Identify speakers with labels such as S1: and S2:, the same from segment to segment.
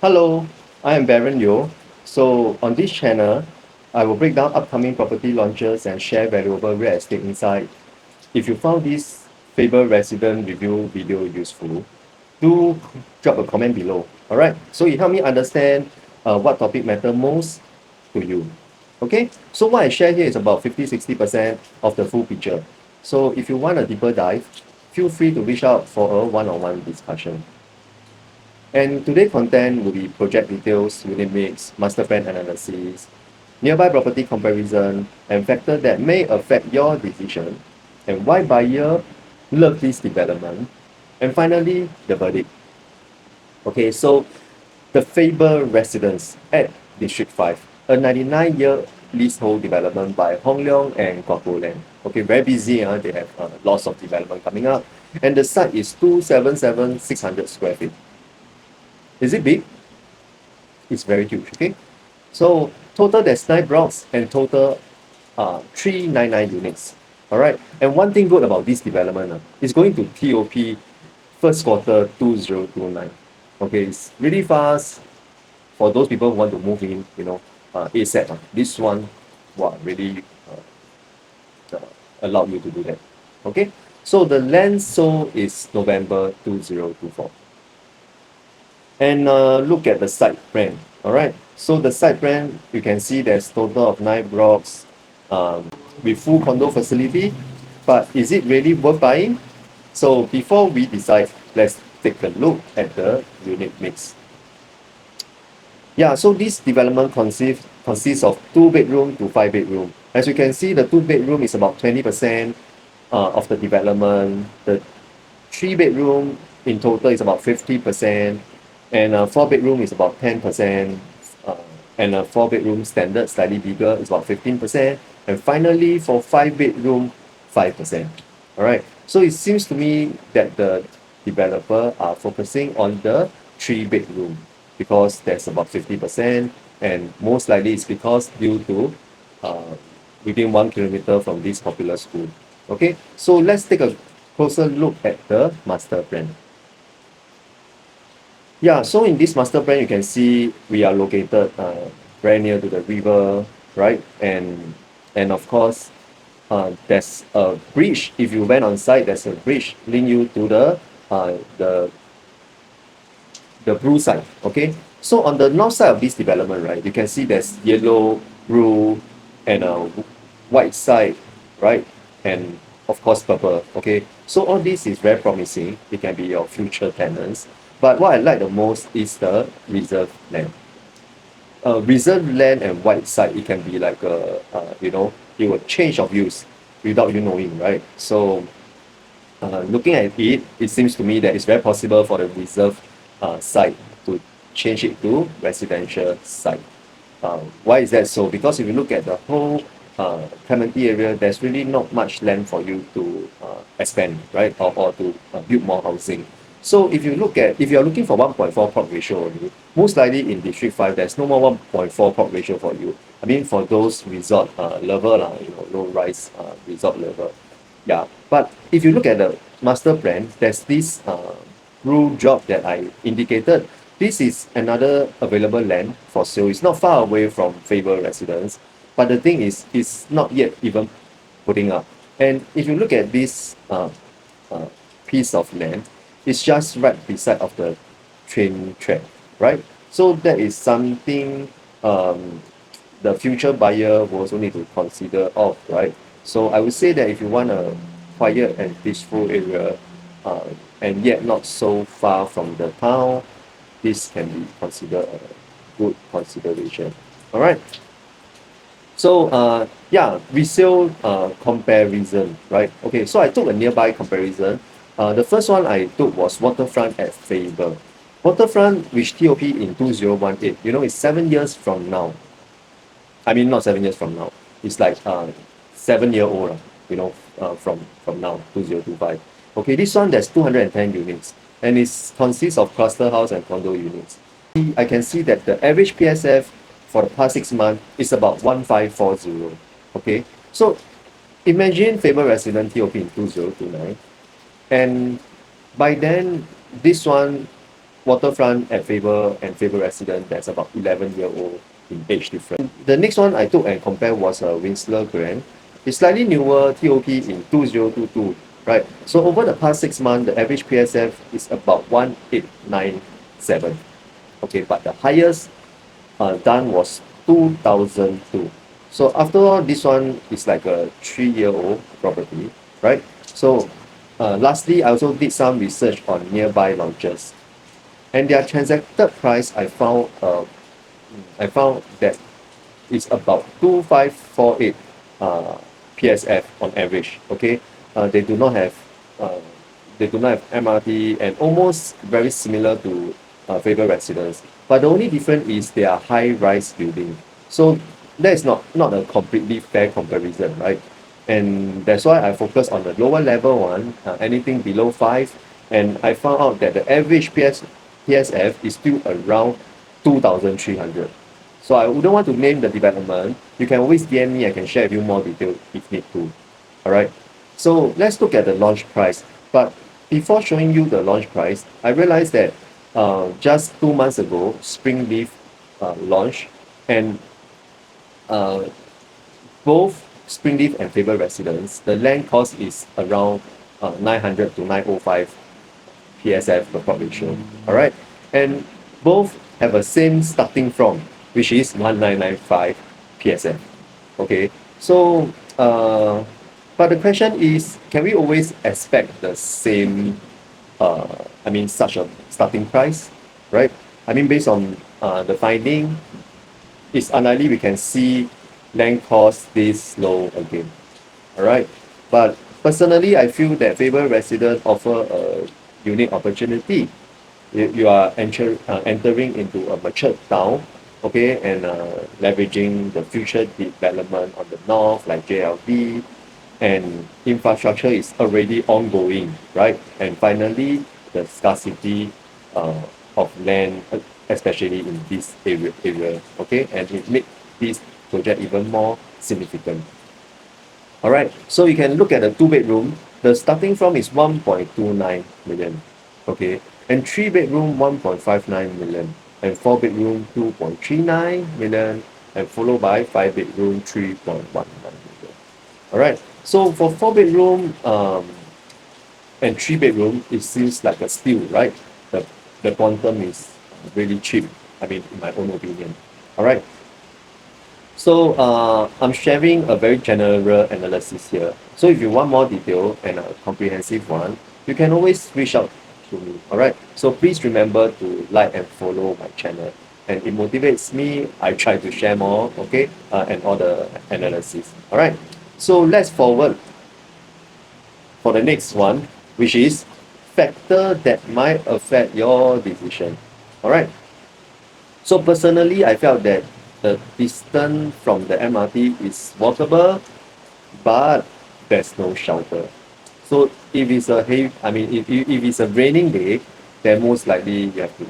S1: Hello, I am Baron Yo. So on this channel, I will break down upcoming property launches and share valuable real estate insight. If you found this FABER resident review video useful, do drop a comment below. Alright, so it help me understand what topic matter most to you. Okay, so what I share here is about 50-60% of the full picture. So if you want a deeper dive, feel free to reach out for a one-on-one discussion. And today's content will be project details, unit mix, master plan analysis, nearby property comparison, and factors that may affect your decision, and why buyer love this development, and finally, the verdict. Okay, so the Faber Residence at District 5, a 99-year leasehold development by Hong Leong and Guapo Land. Okay, very busy, they have lots of development coming up, and the site is 277,600 square feet. Is it big? It's very huge, okay? So total there's 9 blocks and total 399 units. Alright, and one thing good about this development is going to TOP first quarter 2029. Okay, it's really fast for those people who want to move in, ASAP. This one, wow, really allow you to do that. Okay, so the land sold is November 2024. And look at the site plan. All right, so the site plan, you can see there's total of 9 blocks with full condo facility, but is it really worth buying? So before we decide, let's take a look at the unit mix. Yeah, so this development consists of 2-bedroom to 5-bedroom. As you can see, the 2-bedroom is about 20% of the development. The 3-bedroom in total is about 50%, and a 4-bedroom is about 10%, and a 4-bedroom standard, slightly bigger, is about 15%, and finally for 5-bedroom, 5%. All right, so it seems to me that the developer are focusing on the 3-bedroom because there's about 50%, and most likely it's because due to within 1 kilometer from this popular school. Okay, so let's take a closer look at the master plan. Yeah, so in this master plan, you can see we are located very near to the river, right? And of course, there's a bridge. If you went on site, there's a bridge link you to the blue side. Okay, so on the north side of this development, right, you can see there's yellow, blue, and a white side, right? And of course purple. Okay, so all this is very promising. It can be your future tenants. But what I like the most is the reserve land. Reserve land and white side, it can be like it will change of use without you knowing, right? So looking at it, it seems to me that it's very possible for the reserve site to change it to residential site. Why is that so? Because if you look at the whole Clementi area, there's really not much land for you to expand, right? Or to build more housing. So if you're looking for 1.4 prop ratio only, most likely in District 5, there's no more 1.4 prop ratio for you. I mean, for those resort level, low rise resort level. Yeah, but if you look at the master plan, there's this rule job that I indicated. This is another available land for sale. It's not far away from Faber Residence, but the thing is, it's not yet even putting up. And if you look at this piece of land, it's just right beside of the train track, right? So that is something the future buyer will also need to consider of, right? So I would say that if you want a quiet and peaceful area, and yet not so far from the town, this can be considered a good consideration. All right. So yeah, resale comparison, right? Okay, so I took a nearby comparison. The first one I took was waterfront at Faber. Waterfront, which TOP in 2018, it's 7 years from now. I mean, not 7 years from now. It's like 7-year old, from now, 2025. Okay, this one, there's 210 units, and it consists of cluster house and condo units. I can see that the average PSF for the past 6 months is about 1540. Okay, so imagine Faber resident TOP in 2029, and by then, this one waterfront at FABER and FABER Residence that's about 11-year-old in age difference. The next one I took and compared was a Winsler Grand. It's slightly newer, TOP in 2022, right? So over the past 6 months, the average PSF is about 1897. Okay, but the highest done was 2002. So after all, this one is like a 3-year-old property, right? So lastly, I also did some research on nearby launches, and their transacted price I found that it's about 2548 PSF on average. Okay, they do not have uh, MRT and almost very similar to FABER Residence. But the only difference is they are high-rise building. So that is not a completely fair comparison, right? And that's why I focus on the lower level one, anything below 5. And I found out that the average PSF is still around 2,300. So I wouldn't want to name the development. You can always DM me, I can share with you more detail if need to. Alright. So let's look at the launch price. But before showing you the launch price, I realized that just 2 months ago, Springleaf launched, and uh, both Springleaf and FABER Residence, the land cost is around 900 to 905 PSF per plot ratio. Alright, and both have a same starting from, which is 1995 PSF. Okay, so but the question is, can we always expect the same such a starting price, right? I mean, based on the finding, it's unlikely we can see land cost this low again. Alright, but personally, I feel that FABER residents offer a unique opportunity. You are entering into a matured town, okay, and leveraging the future development on the north, like JLB, and infrastructure is already ongoing, right? And finally, the scarcity of land, especially in this area, okay, and it makes this project even more significant. Alright, so you can look at the 2 bedroom. The starting from is 1.29 million, okay, and 3 bedroom 1.59 million, and 4 bedroom 2.39 million, and followed by 5 bedroom 3.19 million. Alright, so for 4 bedroom and 3 bedroom, it seems like a steal, right? The quantum is really cheap. I mean, in my own opinion. Alright. So I'm sharing a very general analysis here. So if you want more detail and a comprehensive one, you can always reach out to me. Alright. So please remember to like and follow my channel. And it motivates me. I try to share more, okay, and all the analysis. Alright. So let's forward for the next one, which is factor that might affect your decision. Alright. So personally, I felt that the distance from the MRT is walkable, but there's no shelter. So if it's a if it's a raining day, then most likely you have to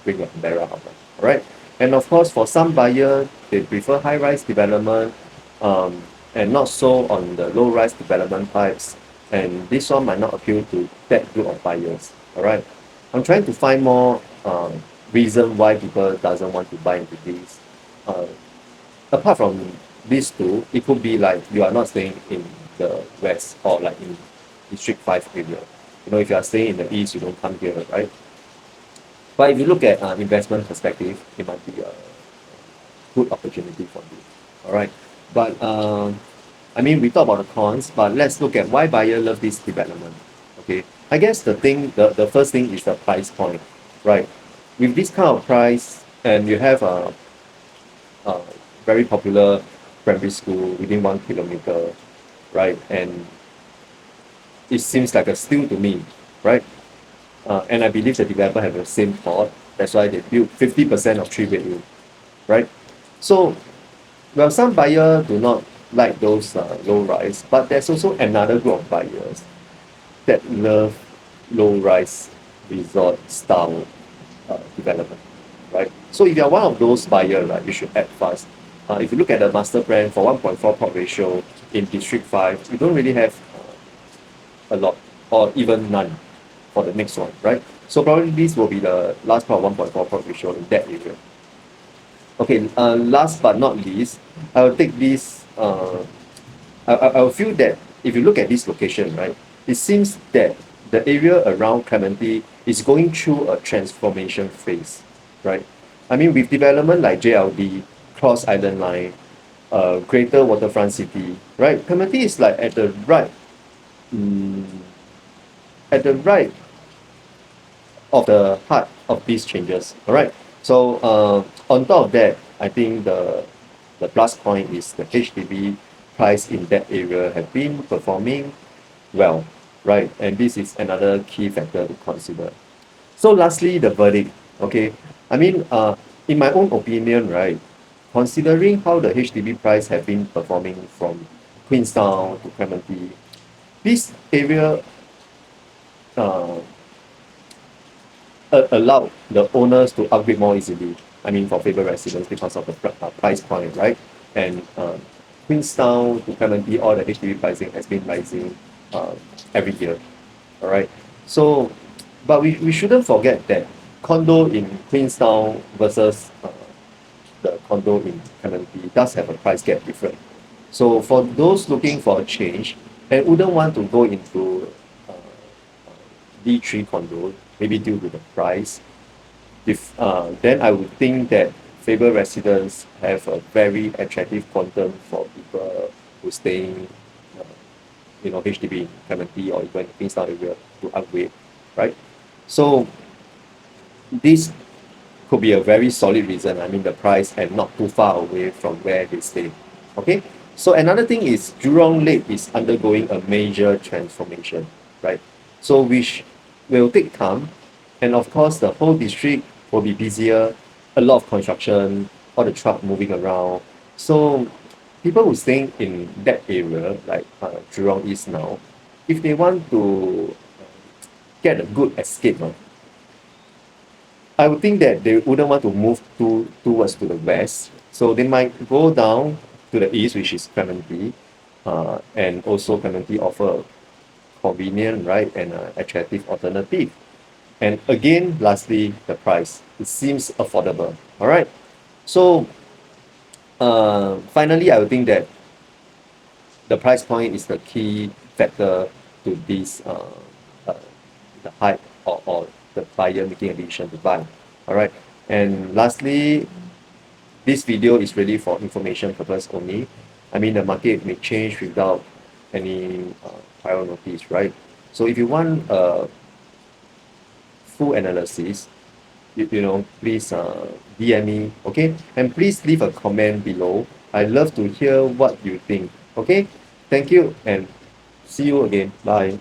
S1: bring your umbrella out. Alright. And of course, for some buyer, they prefer high-rise development, and not so on the low-rise development types. And this one might not appeal to that group of buyers. Alright. I'm trying to find more reason why people doesn't want to buy into this. Apart from these two, it could be like you are not staying in the west or like in District 5 area. You know, if you are staying in the east, you don't come here, right? But if you look at investment perspective, it might be a good opportunity for you. Alright. But we talk about the cons, but let's look at why buyer love this development. Okay. I guess the first thing is the price point, right? With this kind of price, and you have a very popular primary school within 1 kilometer, right? And it seems like a steal to me, right? And I believe the developer have the same thought. That's why they built 50% of 3 bedroom, right? So, well, some buyer do not like those low rise, but there's also another group of buyers that love low rise resort style development, right? So if you are one of those buyer, right, you should act fast. If you look at the master plan for 1.4 plot ratio in District 5, you don't really have a lot or even none for the next one, right? So probably this will be the last part of 1.4 prop ratio in that area. Okay, last but not least, I will take this. I will feel that if you look at this location, right, it seems that the area around Clementi is going through a transformation phase, right? I mean, with development like JLD, Cross Island Line, Greater Waterfront City, right? Clementi is like mm, at the right of the heart of these changes. All right. So on top of that, I think the plus point is the HDB price in that area have been performing well, right? And this is another key factor to consider. So lastly, the verdict. Okay, I mean, in my own opinion, right, considering how the HDB price have been performing from Queenstown to Clementi, this area uh, allow the owners to upgrade more easily. I mean, for FABER residents because of the price point, right? And Queenstown to Clementi, all the HDB pricing has been rising every year. All right. So, but we shouldn't forget that condo in Queenstown versus the condo in Clementi does have a price gap different. So for those looking for a change and wouldn't want to go into uh, D3 condo, maybe due to the price, if then I would think that FABER residents have a very attractive quantum for people who staying, uh, HDB, Clementi, or even Queenstown area to upgrade, right? So this could be a very solid reason. I mean, the price and not too far away from where they stay. Okay. So another thing is Jurong Lake is undergoing a major transformation, right? So which will take time, and of course the whole district will be busier, a lot of construction, all the truck moving around. So people who staying in that area, like Jurong East now, if they want to get a good escape, I would think that they wouldn't want to move towards to the west, so they might go down to the east, which is Clementi, and also Clementi offer a convenient, right, and attractive alternative. And again, lastly, the price. It seems affordable. All right. So finally, I would think that the price point is the key factor to this uh, the hype or the buyer making a decision to buy. All right. And lastly, this video is really for information purpose only. I mean, the market may change without any prior notice, right? So if you want a full analysis, please DM me, okay? And please leave a comment below. I love to hear what you think, okay? Thank you and see you again. Bye.